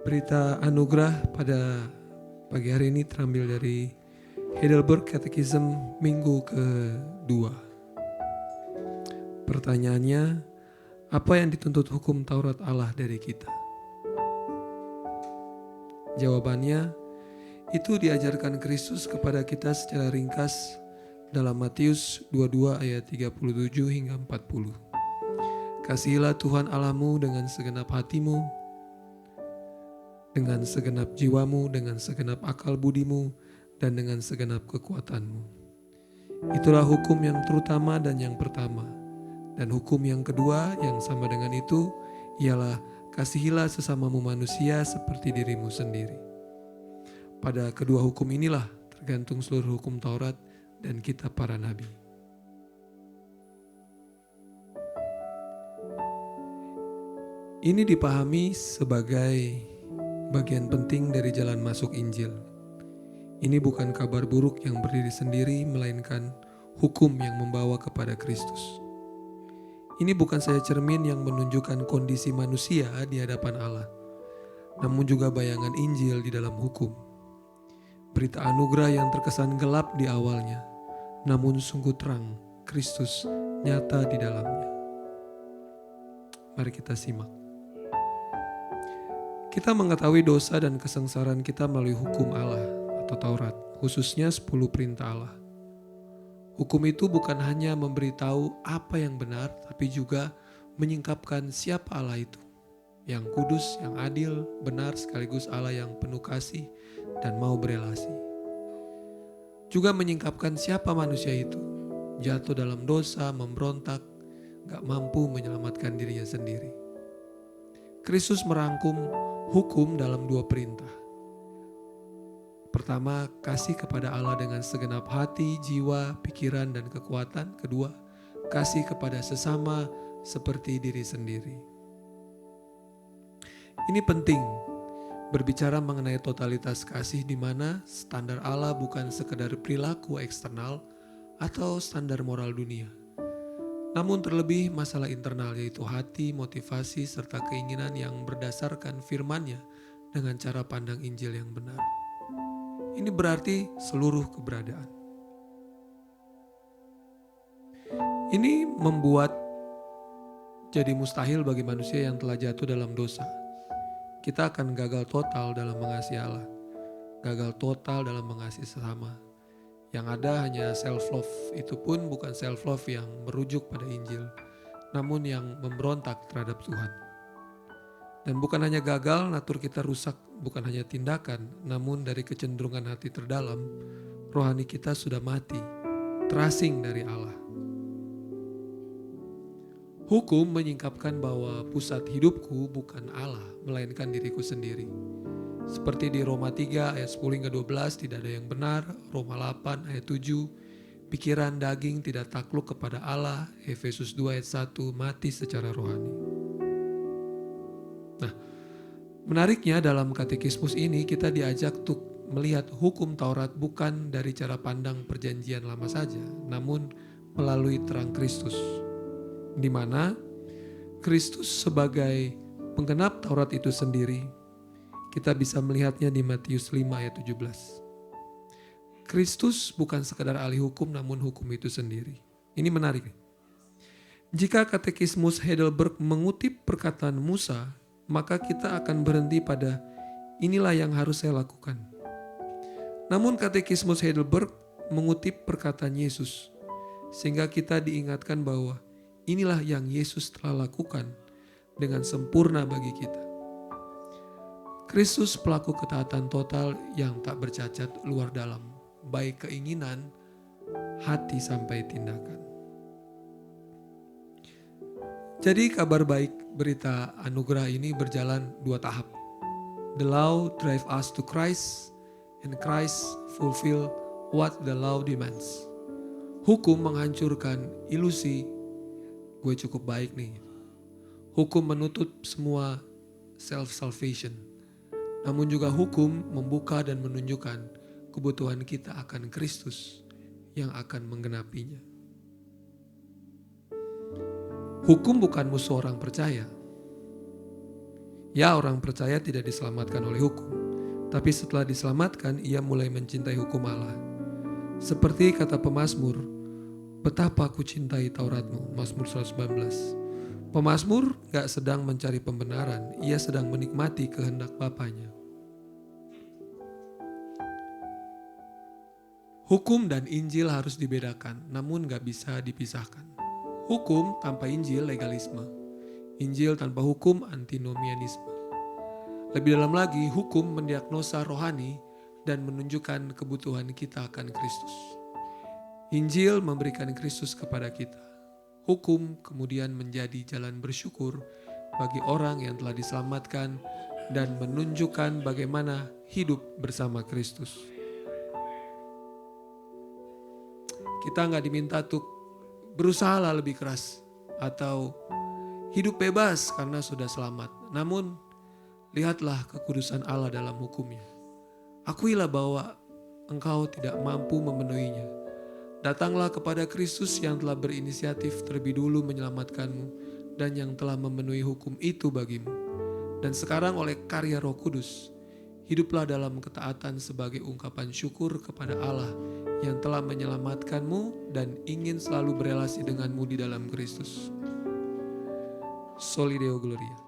Berita anugerah pada pagi hari ini terambil dari Heidelberg Catechism minggu kedua. Pertanyaannya, apa yang dituntut hukum Taurat Allah dari kita? Jawabannya, itu diajarkan Kristus kepada kita secara ringkas dalam Matius 22 ayat 37 hingga 40. Kasihilah Tuhan Allahmu dengan segenap hatimu, dengan segenap jiwamu, dengan segenap akal budimu, dan dengan segenap kekuatanmu. Itulah hukum yang terutama dan yang pertama. Dan hukum yang kedua yang sama dengan itu ialah kasihilah sesamamu manusia seperti dirimu sendiri. Pada kedua hukum inilah tergantung seluruh hukum Taurat dan kitab para nabi. Ini dipahami sebagai bagian penting dari jalan masuk Injil. Ini bukan kabar buruk yang berdiri sendiri, melainkan hukum yang membawa kepada Kristus. Ini bukan saja cermin yang menunjukkan kondisi manusia di hadapan Allah, namun juga bayangan Injil di dalam hukum. Berita anugerah yang terkesan gelap di awalnya, namun sungguh terang, Kristus nyata di dalamnya. Mari kita simak. Kita mengetahui dosa dan kesengsaraan kita melalui hukum Allah atau Taurat, khususnya 10 perintah Allah. Hukum itu bukan hanya memberitahu apa yang benar, tapi juga menyingkapkan siapa Allah itu. Yang kudus, yang adil, benar, sekaligus Allah yang penuh kasih dan mau berelasi. Juga menyingkapkan siapa manusia itu, jatuh dalam dosa, memberontak, gak mampu menyelamatkan dirinya sendiri. Kristus merangkum hukum dalam 2 perintah. Pertama, kasih kepada Allah dengan segenap hati, jiwa, pikiran, dan kekuatan. Kedua, kasih kepada sesama seperti diri sendiri. Ini penting, berbicara mengenai totalitas kasih di mana standar Allah bukan sekedar perilaku eksternal atau standar moral dunia. Namun terlebih masalah internal, yaitu hati, motivasi, serta keinginan yang berdasarkan firman-Nya dengan cara pandang Injil yang benar. Ini berarti seluruh keberadaan. Ini membuat jadi mustahil bagi manusia yang telah jatuh dalam dosa. Kita akan gagal total dalam mengasihi Allah, gagal total dalam mengasihi sesama. Yang ada hanya self-love, itu pun bukan self-love yang merujuk pada Injil, namun yang memberontak terhadap Tuhan. Dan bukan hanya gagal, natur kita rusak, bukan hanya tindakan, namun dari kecenderungan hati terdalam, rohani kita sudah mati, terasing dari Allah. Hukum menyingkapkan bahwa pusat hidupku bukan Allah, melainkan diriku sendiri. Seperti di Roma 3 ayat 10 hingga 12 tidak ada yang benar, Roma 8 ayat 7, pikiran daging tidak takluk kepada Allah, Efesus 2 ayat 1, mati secara rohani. Nah, menariknya dalam katekismus ini kita diajak untuk melihat hukum Taurat bukan dari cara pandang perjanjian lama saja, namun melalui terang Kristus. Di mana Kristus sebagai penggenap Taurat itu sendiri, kita bisa melihatnya di Matius 5 ayat 17. Kristus bukan sekadar ahli hukum, namun hukum itu sendiri. Ini menarik. Jika katekismus Heidelberg mengutip perkataan Musa, maka kita akan berhenti pada inilah yang harus saya lakukan. Namun katekismus Heidelberg mengutip perkataan Yesus, sehingga kita diingatkan bahwa inilah yang Yesus telah lakukan dengan sempurna bagi kita. Kristus pelaku ketaatan total yang tak bercacat luar dalam, baik keinginan, hati sampai tindakan. Jadi kabar baik berita anugerah ini berjalan 2 tahap. The law drive us to Christ and Christ fulfill what the law demands. Hukum menghancurkan ilusi gue cukup baik nih. Hukum menutup semua self-salvation. Namun juga hukum membuka dan menunjukkan kebutuhan kita akan Kristus yang akan menggenapinya. Hukum bukan musuh orang percaya. Ya, orang percaya tidak diselamatkan oleh hukum, tapi setelah diselamatkan ia mulai mencintai hukum Allah. Seperti kata pemazmur, betapa aku cintai Tauratmu, Mazmur 119. Pemazmur gak sedang mencari pembenaran, ia sedang menikmati kehendak Bapanya. Hukum dan Injil harus dibedakan, namun gak bisa dipisahkan. Hukum tanpa Injil legalisme, Injil tanpa hukum antinomianisme. Lebih dalam lagi, hukum mendiagnosa rohani dan menunjukkan kebutuhan kita akan Kristus. Injil memberikan Kristus kepada kita. Hukum kemudian menjadi jalan bersyukur bagi orang yang telah diselamatkan dan menunjukkan bagaimana hidup bersama Kristus. Kita nggak diminta untuk berusaha lebih keras atau hidup bebas karena sudah selamat. Namun lihatlah kekudusan Allah dalam hukumnya. Akuilah bahwa engkau tidak mampu memenuhinya. Datanglah kepada Kristus yang telah berinisiatif terlebih dulu menyelamatkanmu dan yang telah memenuhi hukum itu bagimu. Dan sekarang oleh karya Roh Kudus, hiduplah dalam ketaatan sebagai ungkapan syukur kepada Allah yang telah menyelamatkanmu dan ingin selalu berelasi denganmu di dalam Kristus. Soli Deo Gloria.